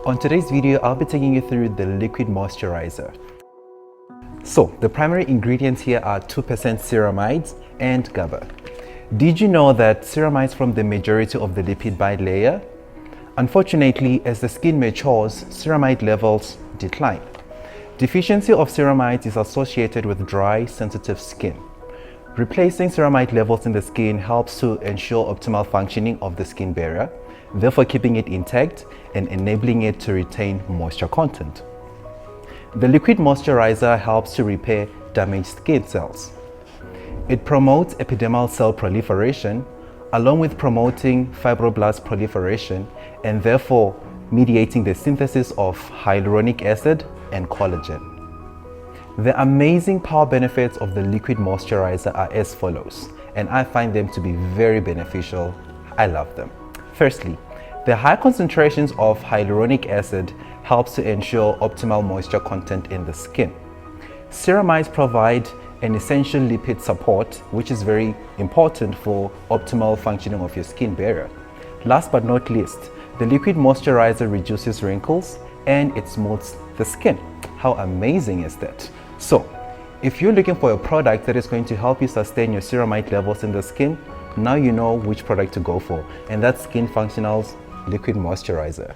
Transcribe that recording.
On today's video, I'll be taking you through the liquid moisturizer. So, the primary ingredients here are 2% ceramides and GABA. Did you know that ceramides form the majority of the lipid bilayer? Unfortunately, as the skin matures, ceramide levels decline. Deficiency of ceramides is associated with dry, sensitive skin. Replacing ceramide levels in the skin helps to ensure optimal functioning of the skin barrier, therefore keeping it intact and enabling it to retain moisture content. The liquid moisturizer helps to repair damaged skin cells. It promotes epidermal cell proliferation, along with promoting fibroblast proliferation and therefore mediating the synthesis of hyaluronic acid and collagen. The amazing power benefits of the liquid moisturizer are as follows, and I find them to be very beneficial. I love them. Firstly, the high concentrations of hyaluronic acid helps to ensure optimal moisture content in the skin. Ceramides provide an essential lipid support, which is very important for optimal functioning of your skin barrier. Last but not least, the liquid moisturizer reduces wrinkles and it smooths the skin. How amazing is that? So, if you're looking for a product that is going to help you sustain your ceramide levels in the skin, now you know which product to go for, and that's Skin Functional's liquid moisturizer.